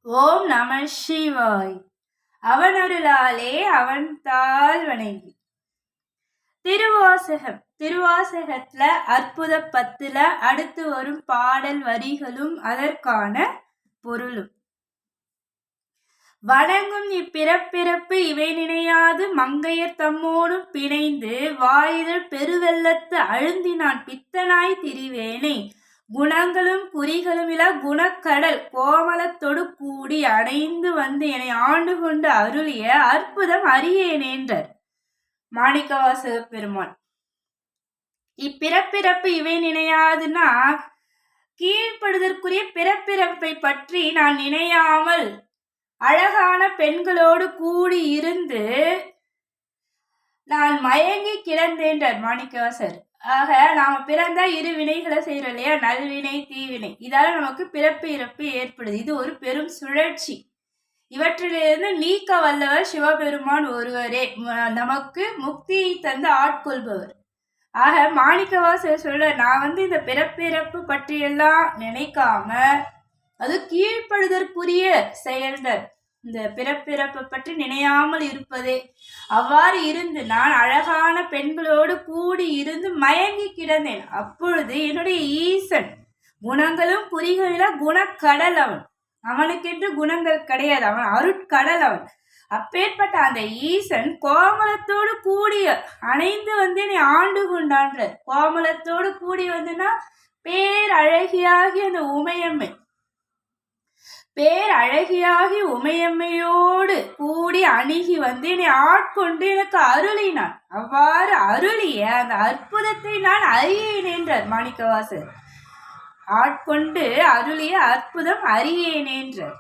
ஓம் நம சிவாய். அவனருளாலே அவன் தாழ் வணங்கி. திருவாசகத்துல அற்புத 10ல அடுத்து வரும் பாடல் வரிகளும் அதற்கான பொருளும். வணங்கும் இப்பிறப்பிறப்பு இவை நினையாது மங்கையர் தம்மோடும் பிணைந்து வாயிதழ் பெருவெள்ளத்து அழுந்தினான் பித்தனாய் திரிவேனை குணங்களும் குறிகளும் இல குணக்கடல் கோமலத்தொடு கூடி அடைந்து வந்து என்னை ஆண்டு கொண்டு அருளிய அற்புதம் அறியேனேன்றார் மாணிக்கவாசக பெருமான். இப்பிறப்பிறப்பு இவை நினையாதுன்னா கீழ்ப்படுதற்குரிய பிறப்பிறப்பை பற்றி நான் நினையாமல் அழகான பெண்களோடு கூடி இருந்து நான் மயங்கி கிடந்தேன்றார் மாணிக்கவாசர். ஆக நாம பிறந்தா இரு வினைகளை செய்யறோம் இல்லையா, நல்வினை தீவினை. இதால நமக்கு பிறப்பு இறப்பு ஏற்படுது. இது ஒரு பெரும் சுழற்சி. இவற்றிலிருந்து நீக்க வல்லவர் சிவபெருமான் ஒருவரே, நமக்கு முக்தியை தந்து ஆட்கொள்பவர். ஆக மாணிக்கவாசர் சொல்ல, நான் இந்த பிறப்பிறப்பு பற்றியெல்லாம் நினைக்காம அது கீழ்ப்படுதற்குரிய செயல்கள், இந்த பிறப்பிறப்பை பற்றி நினையாமல் இருப்பதே. அவ்வாறு இருந்து நான் அழகான பெண்களோடு கூடி இருந்து மயங்கி கிடந்தேன். அப்பொழுது என்னுடைய ஈசன் குணங்களும் குறிகளில குணக்கடல் அவன், அவனுக்கென்று குணங்கள் கிடையாது, அவன் அருட்கடல் அவன். அப்பேற்பட்ட அந்த ஈசன் கோமலத்தோடு கூடிய அணைந்து என்னை ஆண்டு கொண்டான்ற. கோமலத்தோடு கூடி பேரழகியாகி அந்த உமையம்மை, பேரழகியாகி உமையம்மையோடு கூடி அணுகி என்னை ஆட்கொண்டு எனக்கு அருளினான். அவ்வாறு அருளிய அந்த அற்புதத்தை நான் அறியேன் என்றார் மாணிக்கவாசர். ஆட்கொண்டு அருளிய அற்புதம் அறியேன் என்றார்.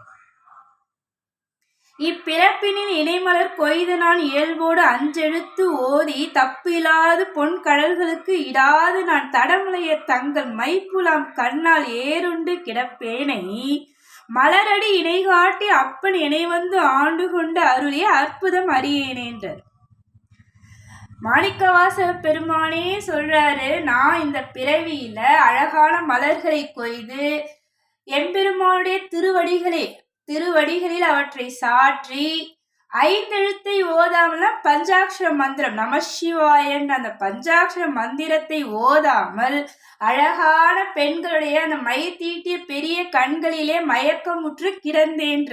இப்பிறப்பினின் இணைமலர் கொய்து நான் இயல்போடு அஞ்செழுத்து ஓதி தப்பில்லாது பொன் கடல்களுக்கு இடாது நான் தடமுலைய தங்கள் மைப்புலாம் கண்ணால் ஏறுண்டு கிடப்பேனை மலரடி இணை காட்டி அப்பன் இணை ஆண்டு கொண்டு அருளிய அற்புதம் அறியேனேன்றார் மாணிக்கவாசக பெருமானே சொல்றாரு. நான் இந்த பிறவியில அழகான மலர்களை கொய்து எம்பெருமானுடைய திருவடிகளில் அவற்றை சாற்றி 5 எழுத்தை ஓதாமல் பஞ்சாட்சர மந்திரம் நமசிவாயன் அந்த பஞ்சாட்சர மந்திரத்தை ஓதாமல் அழகான பெண்களுடைய அந்த மை தீட்டிய பெரிய கண்களிலே மயக்கமுற்று கிடந்தேன்ற.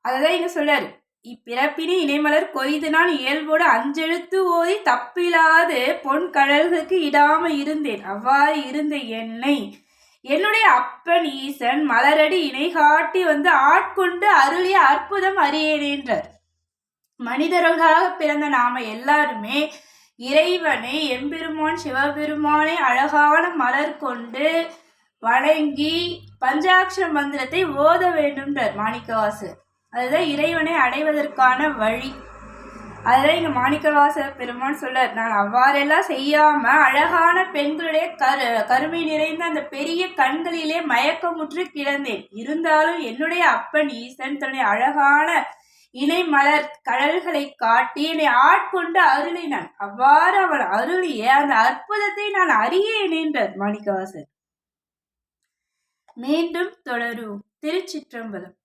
அததான் இங்க சொல்றாரு. இப்பிறப்பினி இணைமலர் கொய்து நான் இயல்போடு 5 எழுத்து ஓதி தப்பில்லாது பொன் கடல்களுக்கு இடாம இருந்தேன். அவ்வாறு இருந்த என்னை என்னுடைய அப்பன் ஈசன் மலரடி இணை காட்டி ஆட்கொண்டு அருளிய அற்புதம் அறியேனேன்றார். மனிதர்களாக பிறந்த நாம எல்லாருமே இறைவனை, எம்பெருமான் சிவபெருமானை அழகான மலர் கொண்டு வணங்கி பஞ்சாட்சர மந்திரத்தை ஓத வேண்டும்ன்றார் மாணிக்கவாசர். அதுதான் இறைவனை அடைவதற்கான வழி. அதுதான் இங்க மாணிக்கவாசக பெருமான் சொல்றார். நான் அவ்வாறெல்லாம் செய்யாம அழகான பெண்களுடைய கருமை நிறைந்த அந்த பெரிய கண்களிலே மயக்கமுற்று கிடந்தேன். இருந்தாலும் என்னுடைய அப்பன் ஈசன் தன்னுடைய அழகான இணை மலர் கடல்களை காட்டி என்னை ஆட்கொண்டு அருளினான். அவ்வாறு அவன் அருளிய அந்த அற்புதத்தை நான் அறியேன் என்றார் மாணிக்கவாசர். மீண்டும் தொடரும். திருச்சிற்றம்பலம்.